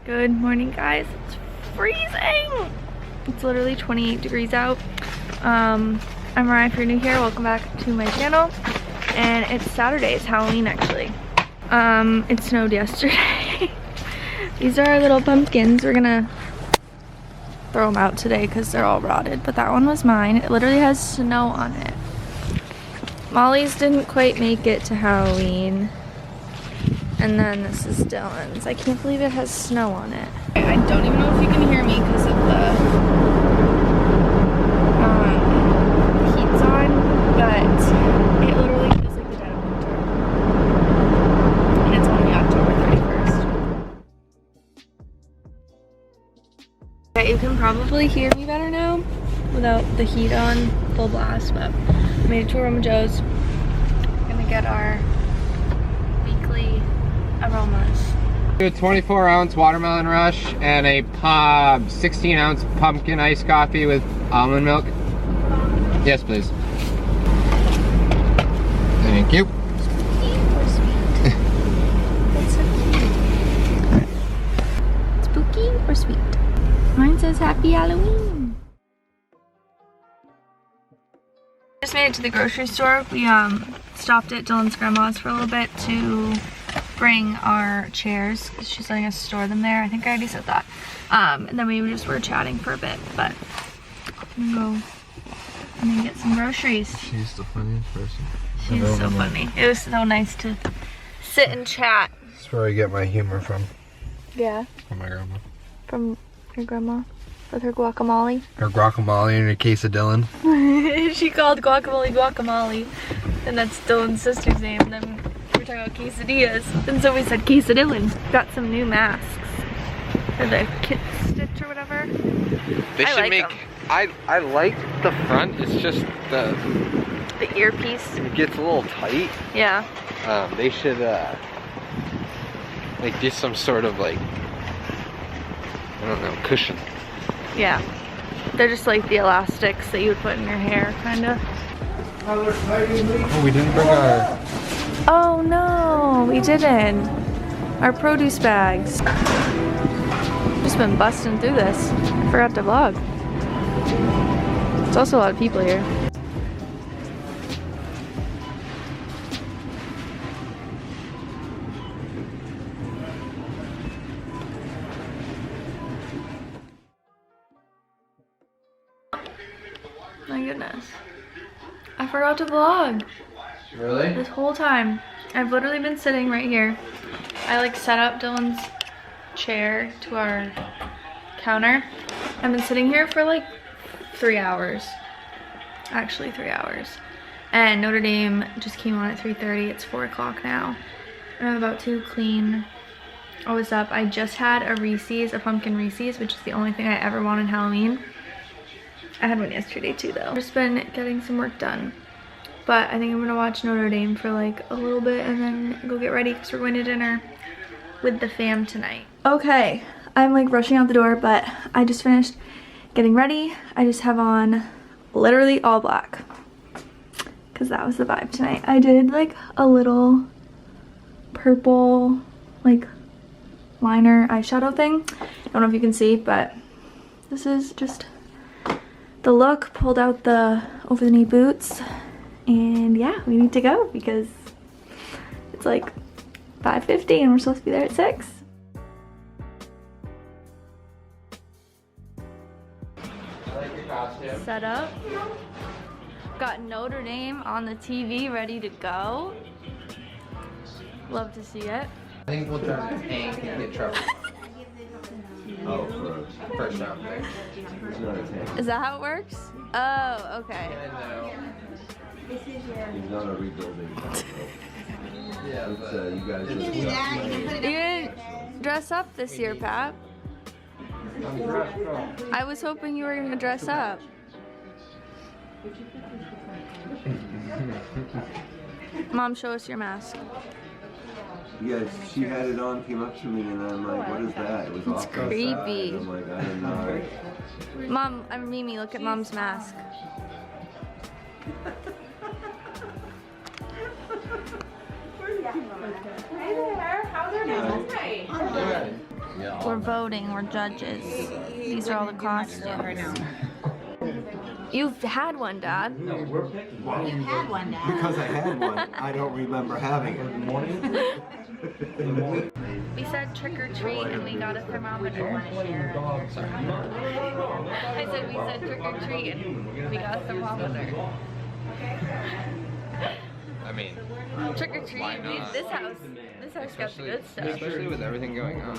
Good morning, guys. It's freezing. It's literally 28 degrees out. I'm Mariah. If you're new here, welcome back to my channel. And it's Saturday. It's Halloween, actually. It snowed yesterday. These are our little pumpkins. We're gonna throw them out today because they're all rotted. But that one was mine. It literally has snow on it. Molly's didn't quite make it to Halloween. And then this is Dylan's. I can't believe it has snow on it. I don't even know if you can hear me because of the heat's on, but it literally feels like the dead of winter. And it's only October 31st. Okay, you can probably hear me better now without the heat on full blast, but I made it to a room of Joe's. I'm gonna get our weekly aromas. A 24-ounce watermelon rush and a 16-ounce pumpkin iced coffee with almond milk. Yes, please. Thank you. Spooky or sweet? That's so cute. Spooky or sweet? Mine says Happy Halloween. Just made it to the grocery store. We stopped at Dylan's grandma's for a little bit to bring our chairs because she's letting us store them there. I think I already said that. And then we just were chatting for a bit, but I'm gonna go and then get some groceries. She's the funniest person. She's so funny. It was so nice to sit and chat. That's where I get my humor from. Yeah. From my grandma. From your grandma with her guacamole. Her guacamole and a case of Dylan. She called guacamole, and that's Dylan's sister's name. And then we were talking about quesadillas, and so we said quesadillas. Got some new masks for the kit stitch or whatever. They should make. I like the front. It's just the earpiece. It gets a little tight. Yeah. They should like do some sort of like, I don't know, cushion. Yeah. They're just like the elastics that you would put in your hair, kind of. Oh, we didn't bring our... Oh no, we didn't. Our produce bags. Just been busting through this. I forgot to vlog. There's also a lot of people here. My goodness. I forgot to vlog. Really? This whole time. I've literally been sitting right here. I like set up Dylan's chair to our counter. I've been sitting here for like 3 hours. Actually 3 hours. And Notre Dame just came on at 3:30. It's 4 o'clock now. And I'm about to clean all this up. I just had a Reese's, a pumpkin Reese's, which is the only thing I ever want on Halloween. I had one yesterday too though. I've just been getting some work done. But I think I'm gonna watch Notre Dame for like a little bit and then go get ready because we're going to dinner with the fam tonight. Okay, I'm like rushing out the door, but I just finished getting ready. I just have on literally all black because that was the vibe tonight. I did like a little purple like liner eyeshadow thing. I don't know if you can see, but this is just the look. Pulled out the over the knee boots, and yeah, we need to go because it's like 5:50 and we're supposed to be there at 6. Set up. Got Notre Dame on the TV ready to go. Love to see it. I think we'll try to tank and get trouble. Oh, first round. Is that how it works? Oh, okay. It's not a rebuilding. Yeah, It's, you guys You didn't dress up this year, Pat. I was hoping you were gonna dress up. Mom, show us your mask. Yes, she had it on, came up to me, and I'm like, what is that? It was It's off creepy. outside. I'm like, I don't know. Mom, I'm Mimi, look at Mom's mask. Hey there, how's everyone tonight? We're voting, we're judges. These are all the costumes. You've had one, Dad. You had one, Dad. Because I had one, I don't remember having it. We said trick or treat and we got a thermometer. I said we said trick or treat and we got a thermometer. I mean, Trick or treat, this house got the good stuff. especially with everything going on.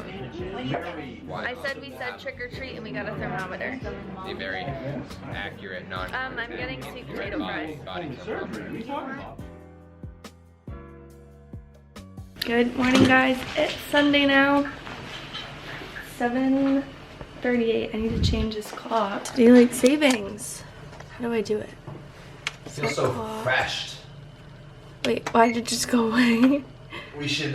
Why I not? said we said trick or treat and we got a thermometer. A very accurate, non. I'm getting sweet potato fries. Body thermometer. Good morning, guys. It's Sunday now. 7:38. I need to change this clock. Daylight savings. How do I do it? Feels so fresh. Wait, why did it just go away? We should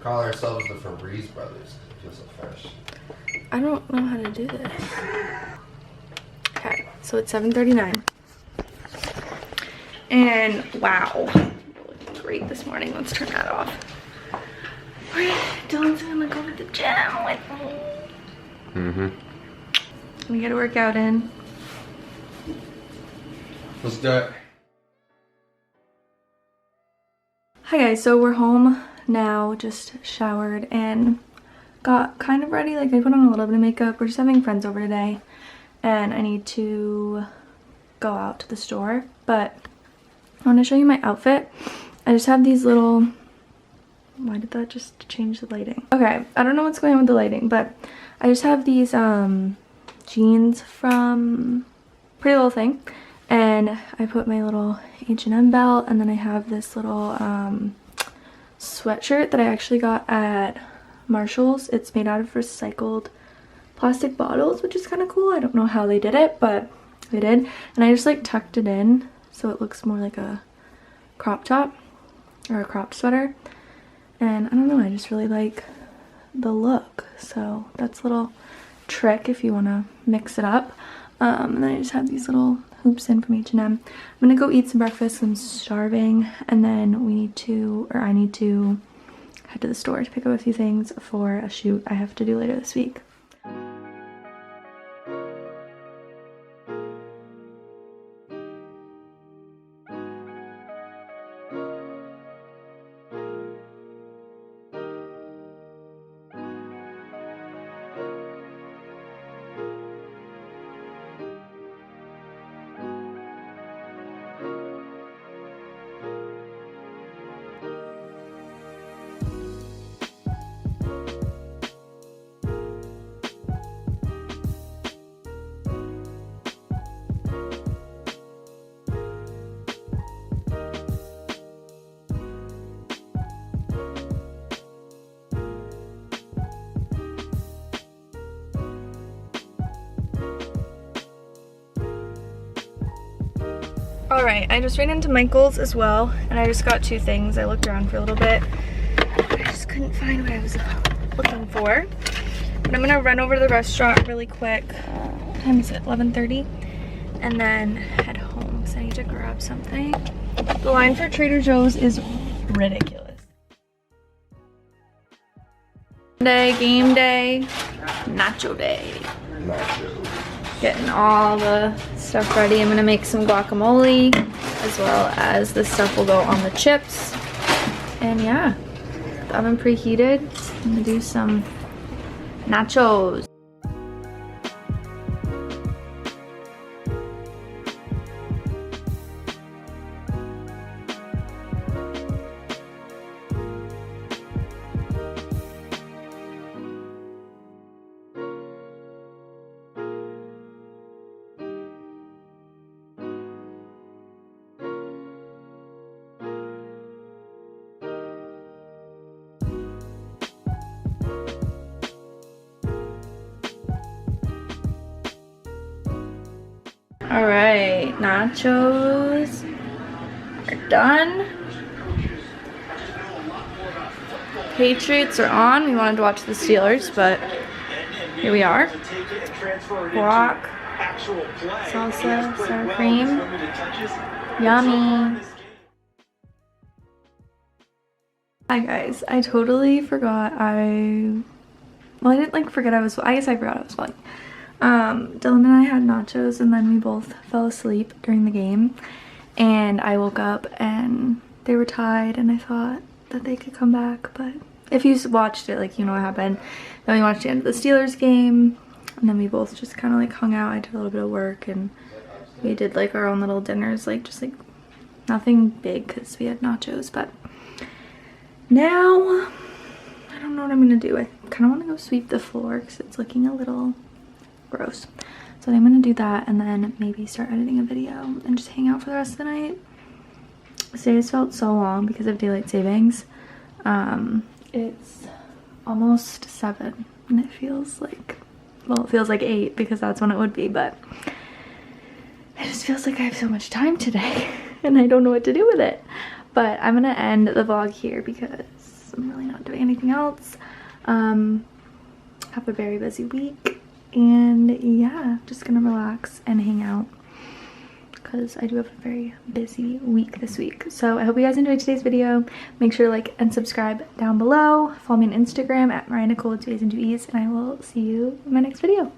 call ourselves the Febreze Brothers. It feels so fresh. I don't know how to do this. Okay, so it's 7:39. And wow, looking great this morning. Let's turn that off. Alright, Dylan's gonna go to the gym with me. We get a workout in. Let's do it. Hi guys, so we're home now, just showered and got kind of ready. Like I put on a little bit of makeup. We're just having friends over today and I need to go out to the store, but I want to show you my outfit. I just have these little, why did that just change the lighting? Okay, I don't know what's going on with the lighting, but I just have these jeans from Pretty Little Thing. And I put my little H&M belt, and then I have this little sweatshirt that I actually got at Marshall's. It's made out of recycled plastic bottles, which is kind of cool. I don't know how they did it, but they did. And I just like tucked it in so it looks more like a crop top or a cropped sweater. And I don't know, I just really like the look. So that's a little trick if you want to mix it up. And then I just have these little hoops in from H&M. I'm gonna go eat some breakfast. I'm starving, and then I need to head to the store to pick up a few things for a shoot I have to do later this week. Alright, I just ran into Michael's as well, and I just got two things. I looked around for a little bit. I just couldn't find what I was looking for. But I'm gonna run over to the restaurant really quick. What time is it? 11:30? And then head home because I need to grab something. The line for Trader Joe's is ridiculous. Game day, nacho day. Getting all the stuff ready. I'm gonna make some guacamole, as well as this stuff will go on the chips. And yeah, the oven preheated. I'm gonna do some nachos. All right, nachos are done. Patriots are on. We wanted to watch the Steelers, but here we are. Guac, salsa, sour cream, yummy. Hi guys, I totally forgot well, I didn't like forget I guess I forgot I was vlogging. Dylan and I had nachos and then we both fell asleep during the game, and I woke up and they were tied and I thought that they could come back, but if you watched it, like, you know what happened. Then we watched the end of the Steelers game and then we both just kind of like hung out. I did a little bit of work and we did like our own little dinners, like just like nothing big because we had nachos. But now I don't know what I'm gonna do. I kind of want to go sweep the floor because it's looking a little gross. So I'm gonna do that and then maybe start editing a video and just hang out for the rest of the night. Today has felt so long because of daylight savings. It's almost 7 and it feels like, well, it feels like 8 because that's when it would be, but it just feels like I have so much time today and I don't know what to do with it. But I'm gonna end the vlog here because I'm really not doing anything else. Have a very busy week, and yeah, just gonna relax and hang out because I do have a very busy week this week. So I hope you guys enjoyed today's video. Make sure to like and subscribe down below. Follow me on Instagram at Mariah Nicole with 2 A's and 2 E's, and I will see you in my next video.